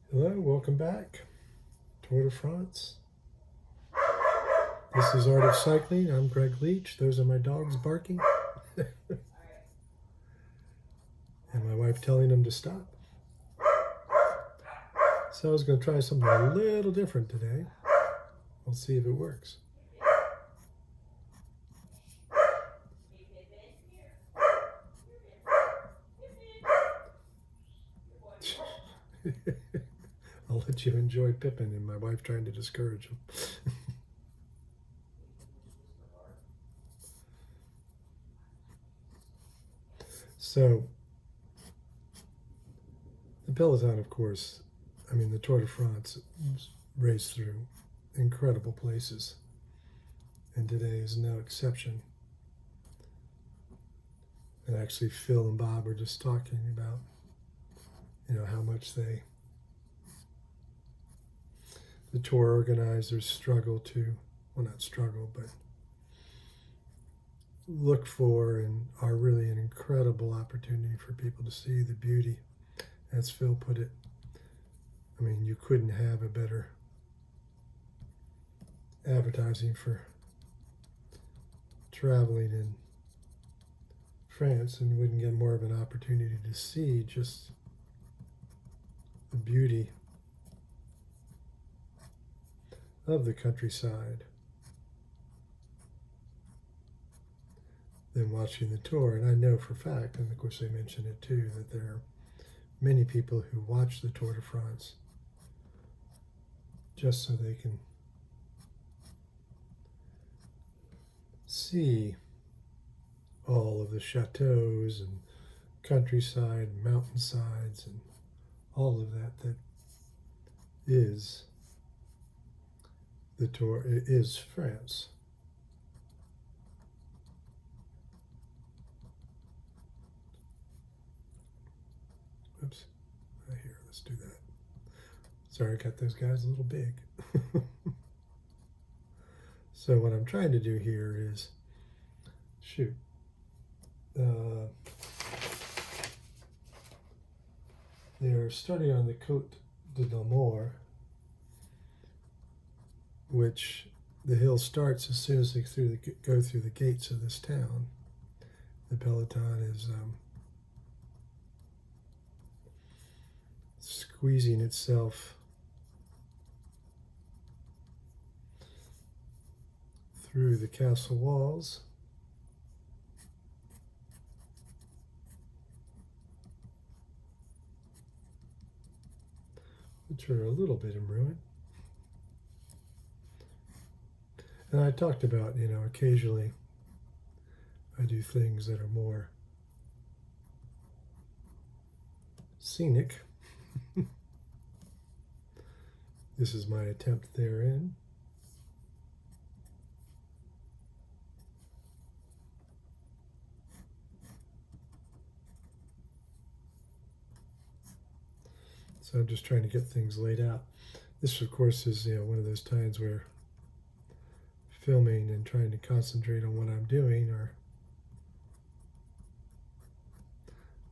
Hello, welcome back. Tour de France. This is Art of Cycling. I'm Greg Leach. Those are my dogs barking. And my wife telling them to stop. So I was going to try something a little different today. We'll see if it works. I'll let you enjoy Pippin and my wife trying to discourage him. So, the Peloton, of course, the Tour de France raced through incredible places. And today is no exception. And actually, Phil and Bob were just talking about, how much the tour organizers struggle to, well, not struggle, but look for and are really an incredible opportunity for people to see the beauty, as Phil put it. You couldn't have a better advertising for traveling in France, and you wouldn't get more of an opportunity to see just the beauty of the countryside than watching the tour. And I know for a fact, and of course they mentioned it too, that there are many people who watch the Tour de France just so they can see all of the chateaus and countryside, mountainsides, and all of that is the tour. It is France. Oops, right here, let's do that. Sorry, I got those guys a little big. So what I'm trying to do here is, they're starting on the Côte de l'Amour, which the hill starts as soon as they go through the gates of this town. The Peloton is squeezing itself through the castle walls, which are a little bit in ruin. And I talked about, occasionally I do things that are more scenic. This is my attempt therein. So I'm just trying to get things laid out. This, of course, is one of those times where filming and trying to concentrate on what I'm doing are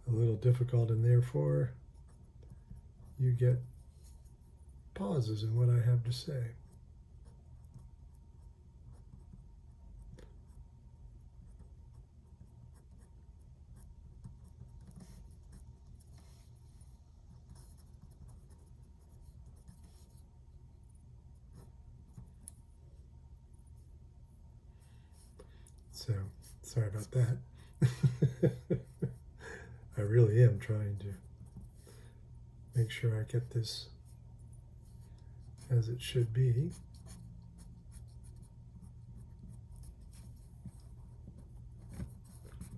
a little difficult, and therefore you get pauses in what I have to say. So, sorry about that. I really am trying to make sure I get this as it should be.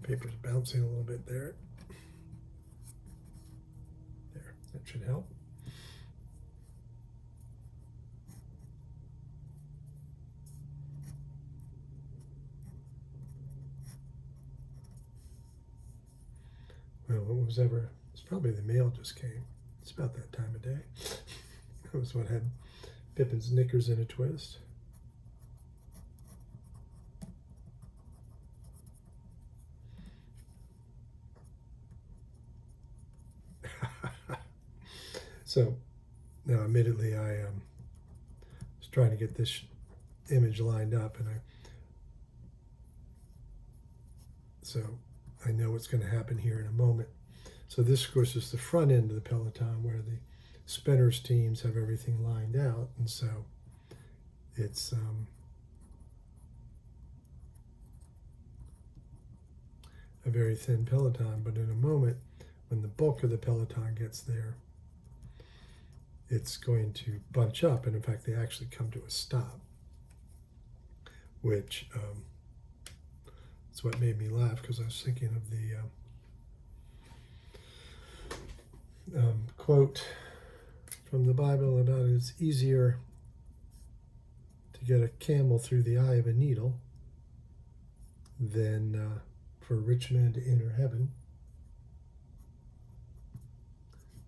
Paper's bouncing a little bit there. There, that should help. Well, it's probably the mail just came. It's about that time of day. That was what had Pippin's knickers in a twist. So Now, admittedly, I was trying to get this image lined up, and so I know what's going to happen here in a moment. So this, of course, is the front end of the Peloton where the spinners teams have everything lined out, and so it's a very thin Peloton. But in a moment, when the bulk of the Peloton gets there, it's going to bunch up, and in fact, they actually come to a stop, which is what made me laugh, because I was thinking of the quote from the Bible about it's easier to get a camel through the eye of a needle than for a rich man to enter heaven.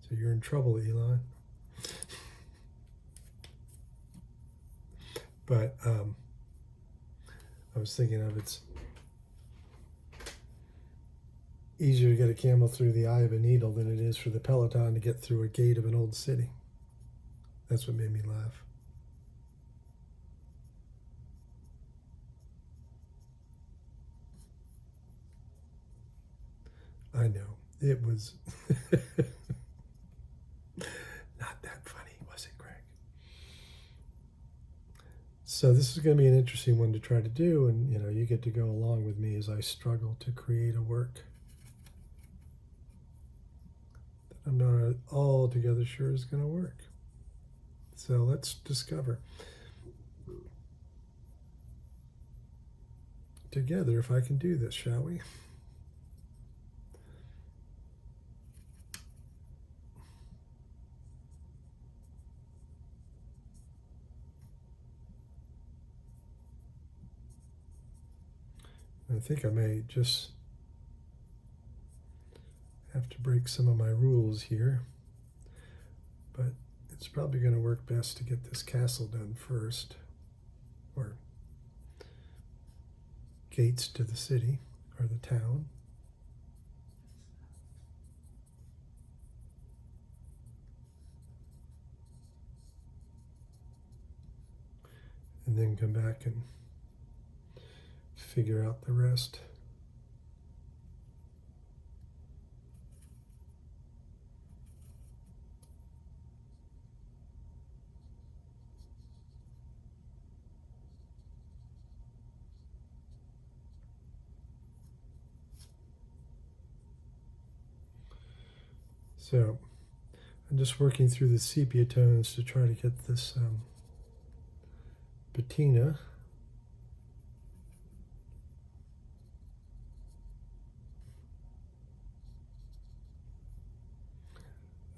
So you're in trouble, Elon. But I was thinking of it's easier to get a camel through the eye of a needle than it is for the Peloton to get through a gate of an old city. That's what made me laugh. I know. It was not that funny, was it, Greg? So this is going to be an interesting one to try to do, and you get to go along with me as I struggle to create a work that I'm not altogether sure is going to work. So let's discover together if I can do this, shall we? I think I may just have to break some of my rules here, but it's probably going to work best to get this castle done first, or gates to the city or the town. And then come back and figure out the rest. So I'm just working through the sepia tones to try to get this patina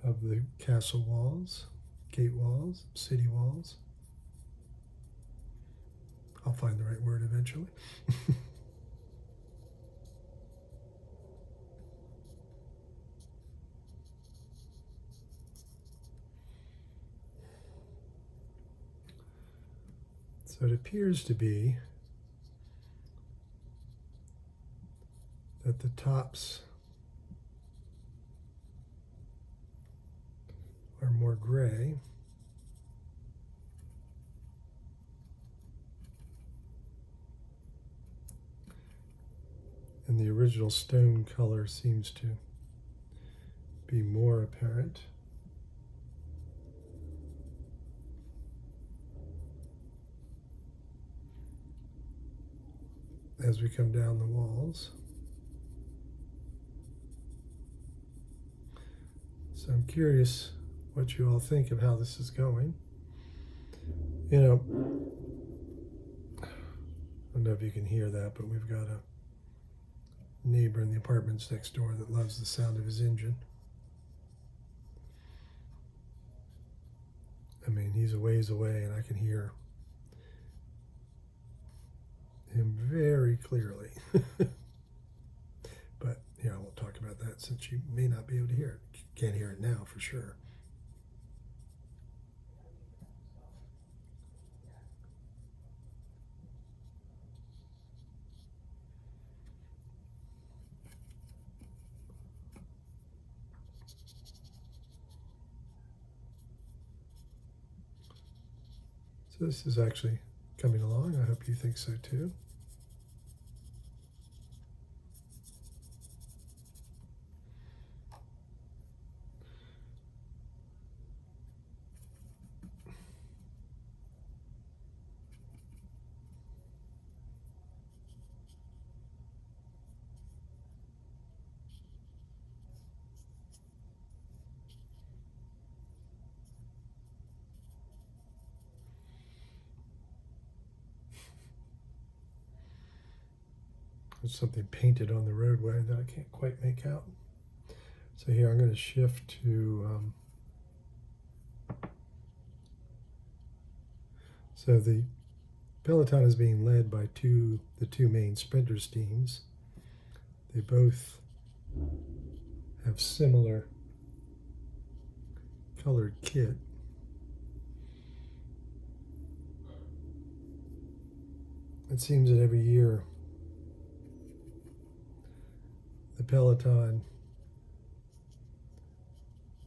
of the castle walls, gate walls, city walls. I'll find the right word eventually. So it appears to be that the tops are more gray, and the original stone color seems to be more apparent. As we come down the walls. So I'm curious what you all think of how this is going. I don't know if you can hear that, but we've got a neighbor in the apartments next door that loves the sound of his engine. I mean, he's a ways away and I can hear him very clearly. But I won't talk about that since you may not be able to hear it. Can't hear it now for sure. So this is actually coming along. I hope you think so too. There's something painted on the roadway that I can't quite make out. So here I'm going to shift to, so the peloton is being led by the two main sprinters teams. They both have similar colored kit. It seems that every year the peloton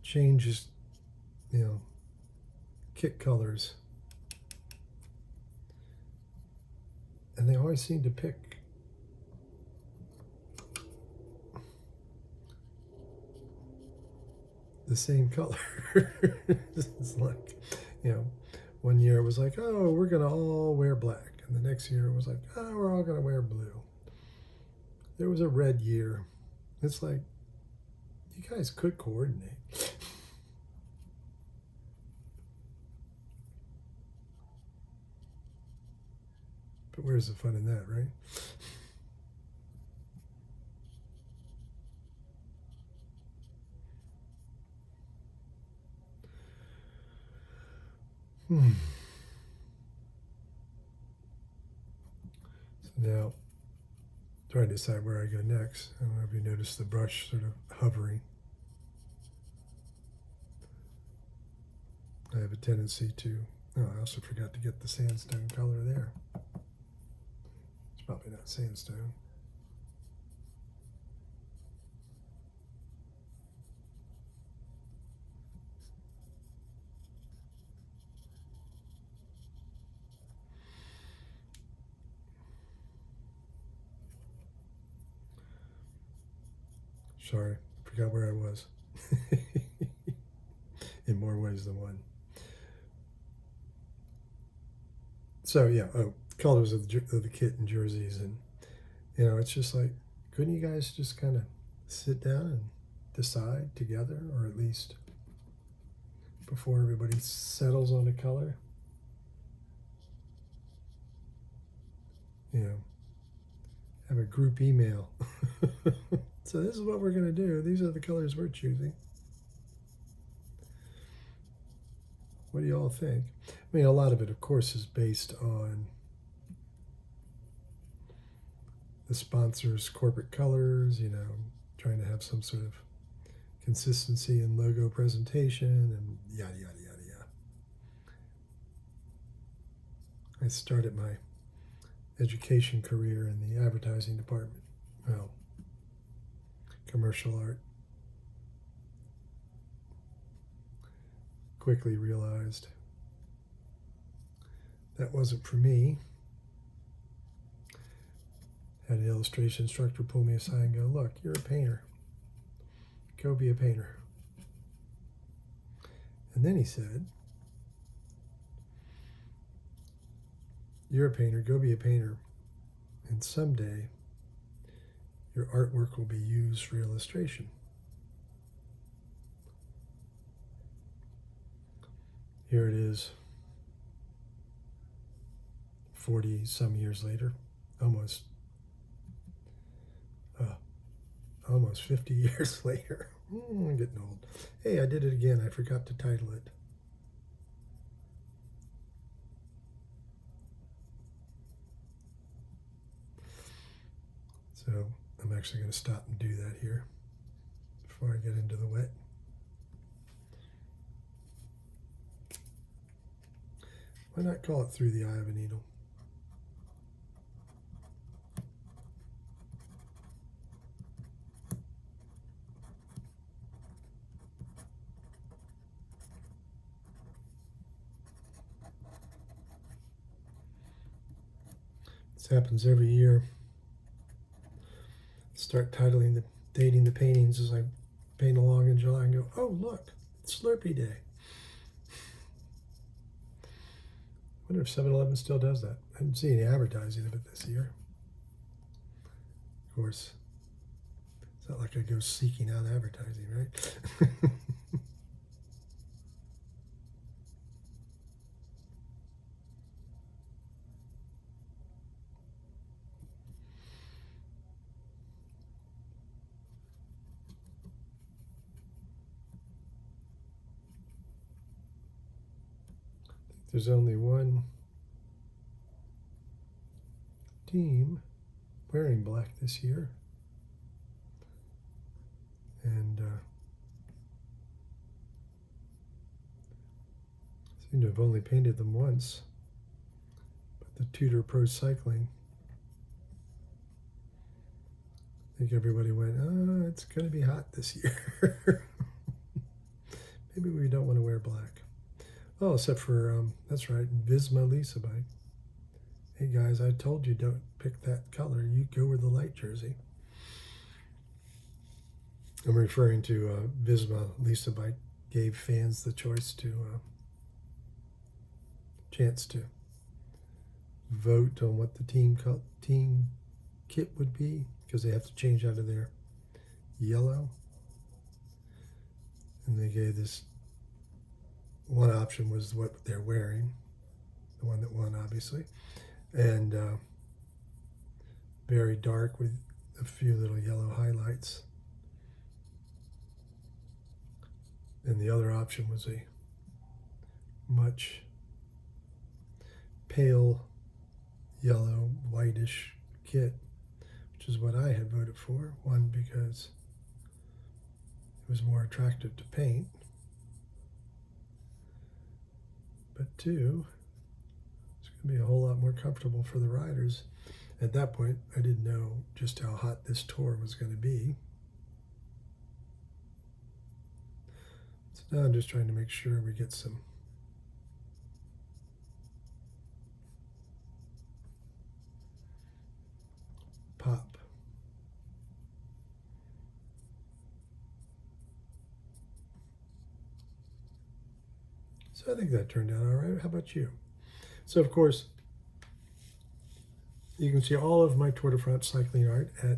changes, kit colors, and they always seem to pick the same color. It's like, one year it was like, oh, we're gonna all wear black, and the next year it was like, oh, we're all gonna wear blue. There was a red year. It's like, you guys could coordinate. But where's the fun in that, right? So now, trying to decide where I go next. I don't know if you noticed the brush sort of hovering. I have a tendency to, I also forgot to get the sandstone color there. It's probably not sandstone. Sorry, forgot where I was. In more ways than one. So yeah, colors of the kit and jerseys, and it's just like, couldn't you guys just kind of sit down and decide together, or at least before everybody settles on a color? Have a group email. So this is what we're going to do. These are the colors we're choosing. What do you all think? I mean, a lot of it, of course, is based on the sponsor's corporate colors, trying to have some sort of consistency in logo presentation and yada, yada, yada, yada. I started my education career in the advertising department. Well, commercial art. Quickly realized that wasn't for me. Had an illustration instructor pull me aside and go, look, you're a painter. Go be a painter. And then he said, you're a painter, go be a painter. And someday your artwork will be used for illustration. Here it is, 40 some years later, almost 50 years later. I'm getting old. Hey, I did it again. I forgot to title it. So I'm actually going to stop and do that here before I get into the wet. Why not call it Through the Eye of a Needle? This happens every year. Start dating the paintings as I paint along in July and go, oh, look, it's Slurpee Day. I wonder if 7-Eleven still does that. I didn't see any advertising of it this year. Of course, it's not like I go seeking out advertising, right? There's only one team wearing black this year. And seem to have only painted them once. But the Tudor Pro Cycling, I think everybody went, oh, it's going to be hot this year. Maybe we don't want to wear black. Oh, except for, that's right, Visma Lisa Bike. Hey guys, I told you don't pick that color. You go with the light jersey. I'm referring to Visma Lisa Bike gave fans the choice chance to vote on what the team kit would be, because they have to change out of their yellow. And they gave this one option was what they're wearing, the one that won, obviously, and very dark with a few little yellow highlights. And the other option was a much pale yellow, whitish kit, which is what I had voted for. One, because it was more attractive to paint, but two, it's going to be a whole lot more comfortable for the riders. At that point, I didn't know just how hot this tour was going to be. So now I'm just trying to make sure we get some pop. So I think that turned out all right. How about you? So of course, you can see all of my Tour de France cycling art at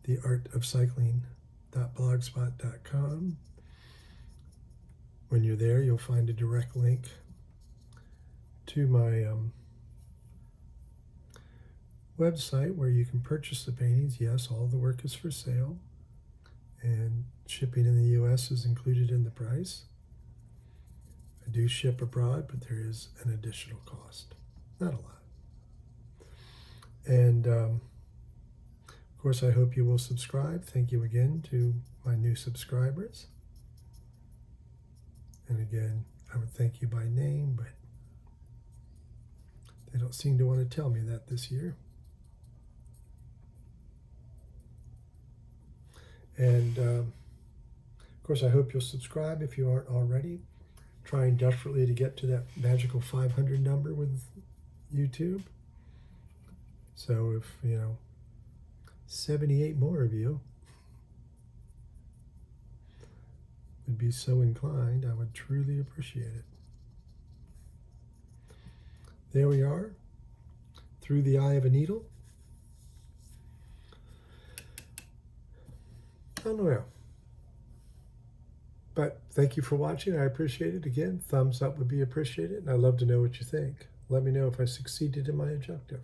theartofcycling.blogspot.com. When you're there, you'll find a direct link to my website where you can purchase the paintings. Yes, all the work is for sale, and shipping in the US is included in the price. I do ship abroad, but there is an additional cost. Not a lot. And of course, I hope you will subscribe. Thank you again to my new subscribers. And again, I would thank you by name, but they don't seem to want to tell me that this year. And of course, I hope you'll subscribe if you aren't already. Trying desperately to get to that magical 500 number with YouTube. So if, 78 more of you would be so inclined, I would truly appreciate it. There we are, through the eye of a needle. I don't know. But thank you for watching. I appreciate it. Again, thumbs up would be appreciated, and I'd love to know what you think. Let me know if I succeeded in my objective.